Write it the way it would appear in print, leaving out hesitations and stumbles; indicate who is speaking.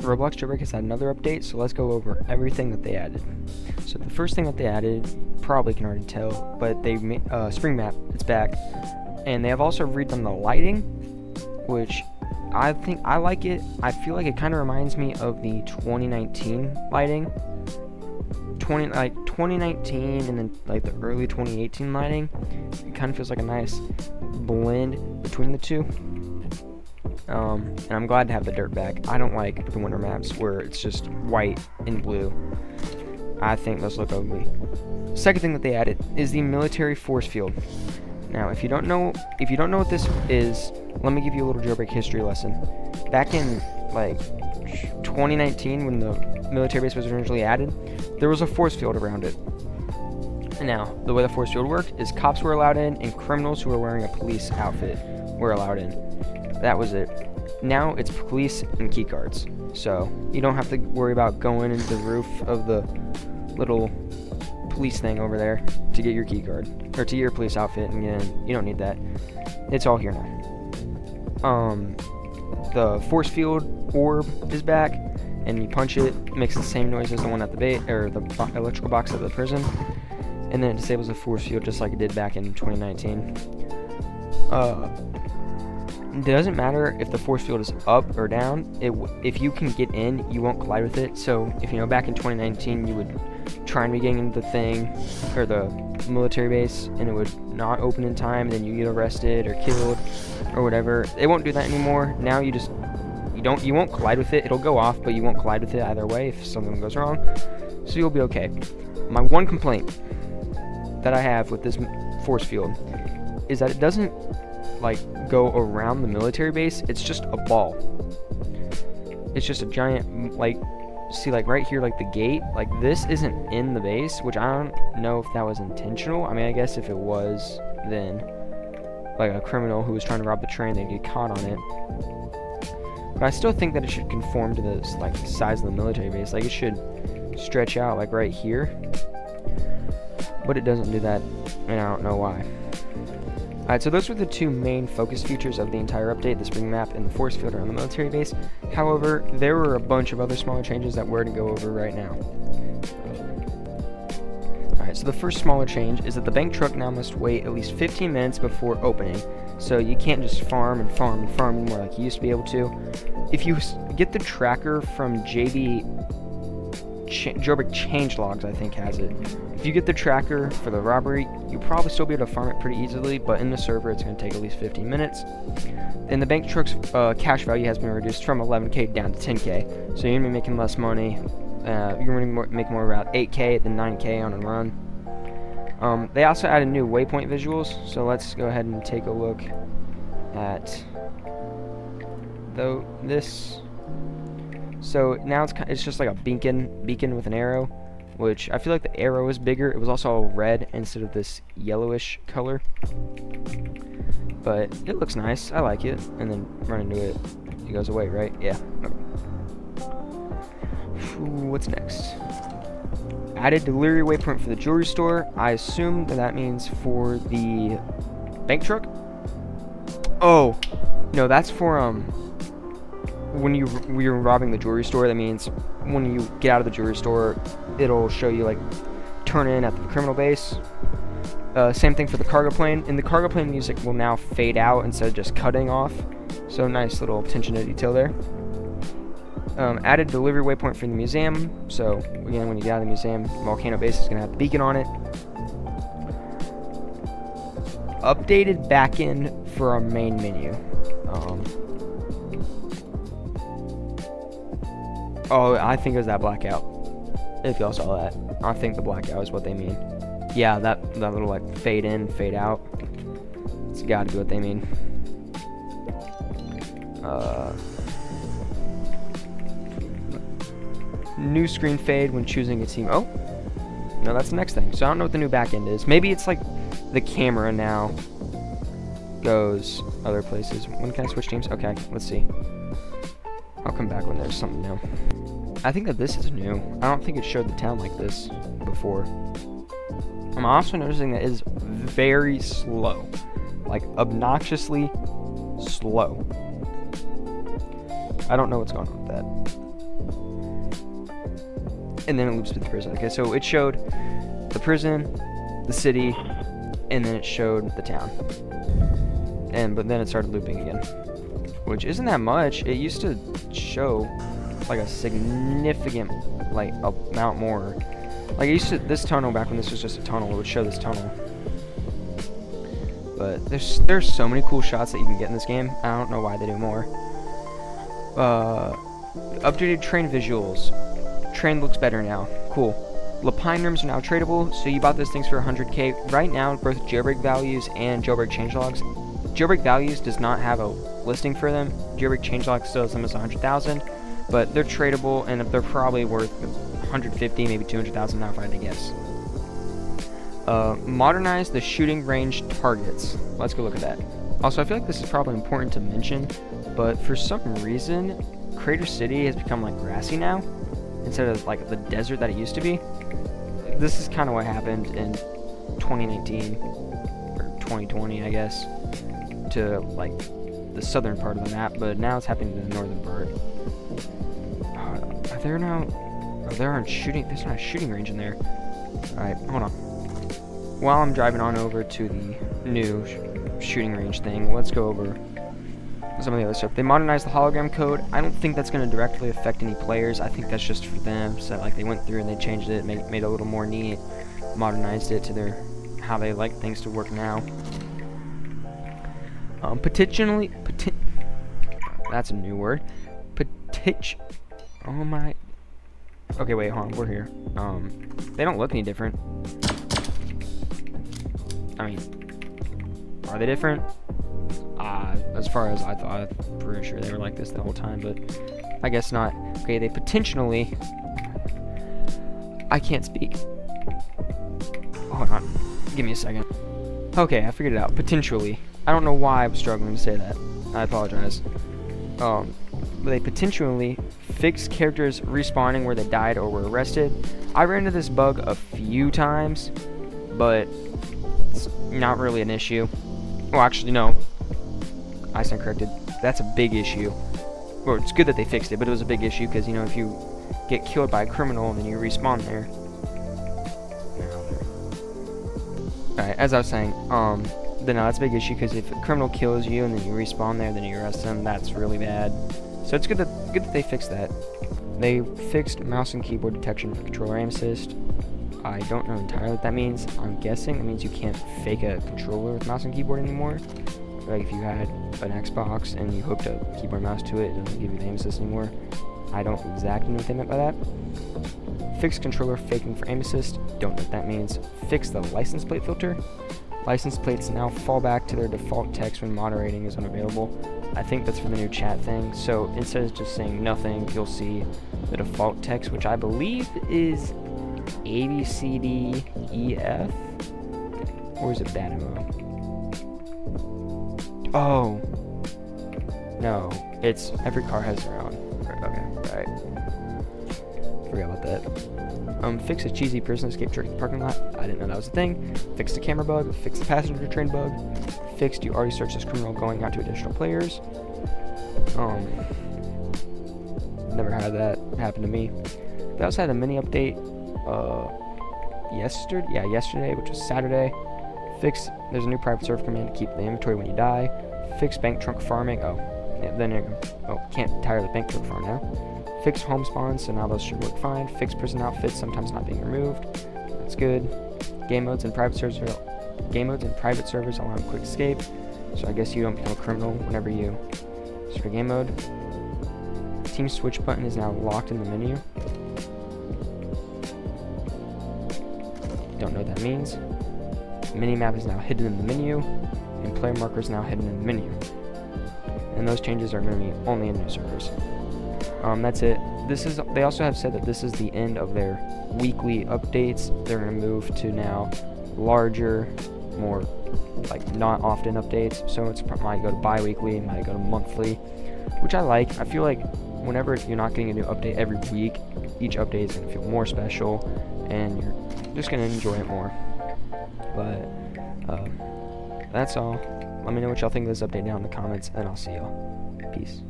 Speaker 1: Roblox Jailbreak has had another update, so let's go over everything that they added. So the first thing that they added, probably can already tell, but they spring map, it's back, and they have also redone the lighting, which I think I like it. I feel like it kind of reminds me of the 2019 lighting, 2019, and then like the early 2018 lighting. It kind of feels like a nice blend between the two. And I'm glad to have the dirt back. I don't like the winter maps where it's just white and blue. I think those look ugly. Second thing that they added is the military force field. Now, if you don't know what this is, let me give you a little Jailbreak history lesson. Back in like 2019, when the military base was originally added, there was a force field around it. And now, the way the force field worked is cops were allowed in, and criminals who were wearing a police outfit were allowed in. That was it. Now it's police and key cards, so you don't have to worry about going into the roof of the little police thing over there to get your key card or to get your police outfit and get in. You don't need that. It's all here now. The force field orb is back, and you punch it, it makes the same noise as the one at the bait or the electrical box at the prison, and then it disables the force field just like it did back in 2019. It doesn't matter if the force field is up or down. If you can get in, you won't collide with it. So if back in 2019 you would try and be getting into the thing or the military base and it would not open in time, and then you get arrested or killed or whatever. It won't do that anymore. Now you won't collide with it. It'll go off, but you won't collide with it either way if something goes wrong. So you'll be okay. My one complaint that I have with this force field is that it doesn't go around the military base. It's just a ball. It's just a giant, see right here, the gate, this isn't in the base, which I don't know if that was intentional. I mean, I guess if it was, then a criminal who was trying to rob the train, they'd get caught on it. But I still think that it should conform to the size of the military base. It should stretch out right here, but it doesn't do that, and I don't know why. Alright, so those were the two main focus features of the entire update, the spring map and the force field around the military base. However, there were a bunch of other smaller changes that we're going to go over right now. Alright, so the first smaller change is that the bank truck now must wait at least 15 minutes before opening. So you can't just farm and farm and farm anymore like you used to be able to. If you get the tracker from Jailbreak changelogs, I think has it. If you get the tracker for the robbery, you'll probably still be able to farm it pretty easily, but in the server it's going to take at least 15 minutes. And the bank truck's cash value has been reduced from 11k down to 10k, so you're going to be making less money. You're going to make more around 8k than 9k on a run. They also added new waypoint visuals, so let's go ahead and take a look at this. So now it's just like a beacon with an arrow, which I feel like the arrow is bigger. It was also red instead of this yellowish color, but it looks nice. I like it. And then run into it, it goes away, right? Yeah. What's next? Added delivery waypoint for the jewelry store. I assume that means for the bank truck. Oh no, that's for when you're robbing the jewelry store. That means when you get out of the jewelry store, it'll show you turn in at the criminal base. Same thing for the cargo plane, and the cargo plane music will now fade out instead of just cutting off. So nice little attention to detail there. Added delivery waypoint for the museum. So again, when you get out of the museum, Volcano Base is gonna have the beacon on it. Updated backend for our main menu. Oh, I think it was that blackout. If y'all saw that, I think the blackout is what they mean. Yeah, that little fade in, fade out. It's got to be what they mean. New screen fade when choosing a team. Oh, no, that's the next thing. So I don't know what the new backend is. Maybe it's the camera now goes other places. When can I switch teams? Okay, let's see. I'll come back when there's something new. I think that this is new. I don't think it showed the town like this before. I'm also noticing that it is very slow. Obnoxiously slow. I don't know what's going on with that. And then it loops with the prison. Okay, so it showed the prison, the city, and then it showed the town. But then it started looping again, which isn't that much. It used to show like a significant like amount more. Like it used to, this tunnel back when this was just a tunnel, it would show this tunnel. But there's so many cool shots that you can get in this game. I don't know why they do more. Updated train visuals. Train looks better now. Cool. Lapine rooms are now tradable, so you bought those things for 100k. Right now, both Jailbreak values and Jailbreak changelogs. Jailbreak values does not have a listing for them. Jailbreak changelogs still has them as 100,000, but they're tradable and they're probably worth 150, maybe 200,000 now if I had to guess. Modernize the shooting range targets. Let's go look at that. Also, I feel like this is probably important to mention, but for some reason, Crater City has become like grassy now, instead of like the desert that it used to be. This is kind of what happened in 2019, or 2020, I guess, to like the southern part of the map, but now it's happening to the northern part. There's not a shooting range in there. Alright, hold on. While I'm driving on over to the new shooting range thing, let's go over some of the other stuff. They modernized the hologram code. I don't think that's going to directly affect any players. I think that's just for them. So like they went through and they changed it, made it a little more neat, modernized it to their how they like things to work now. That's a new word. Oh my. Okay, wait, hold on. We're here. They don't look any different. I mean, are they different? As far as I thought, I'm pretty sure they were like this the whole time, but I guess not. Okay, they potentially... I can't speak. Hold on. Give me a second. Okay, I figured it out. Potentially. I don't know why I was struggling to say that. I apologize. But they potentially fix characters respawning where they died or were arrested. I ran into this bug a few times, but it's not really an issue. Well, actually, no. I stand corrected. That's a big issue. Well, it's good that they fixed it, but it was a big issue because, you know, if you get killed by a criminal and then you respawn there. Alright, as I was saying, then that's a big issue because if a criminal kills you and then you respawn there, then you arrest them, that's really bad. So it's good that they fixed that. They fixed mouse and keyboard detection for controller aim assist. I don't know entirely what that means. I'm guessing it means you can't fake a controller with mouse and keyboard anymore. Like if you had an Xbox and you hooked a keyboard and mouse to it, it doesn't give you the aim assist anymore. I don't exactly know what they meant by that. Fix controller faking for aim assist. Don't know what that means. Fix the license plate filter. License plates now fall back to their default text when moderating is unavailable. I think that's for the new chat thing. So instead of just saying nothing, you'll see the default text, which I believe is A, B, C, D, E, F. Or is it bad MO? Oh. No. It's every car has their own. Okay, right. Forgot about that. Fix a cheesy prison escape trick in the parking lot. I didn't know that was a thing. Fix the camera bug. Fix the passenger train bug. Fixed, you already searched this criminal going out to additional players. Never had that happen to me. They also had a mini update yesterday, which was Saturday. Fix, there's a new private server command to keep the inventory when you die. Fix bank trunk farming. Can't entirely bank trunk farm now. Fix home spawns, so now those should work fine. Fix prison outfits, sometimes not being removed. That's good. Game modes and private servers allow quick escape. So I guess you don't become a criminal whenever you start a game mode. Team switch button is now locked in the menu. Don't know what that means. Minimap is now hidden in the menu, and player marker is now hidden in the menu. And those changes are going to be only in new servers. That's it. They also have said that this is the end of their weekly updates. They're going to move to now larger, more like not often updates. So it's might go to bi-weekly, might go to monthly, which I like. I feel like whenever you're not getting a new update every week, each update is going to feel more special, and you're just going to enjoy it more. But that's all. Let me know what y'all think of this update down in the comments, and I'll see y'all. Peace.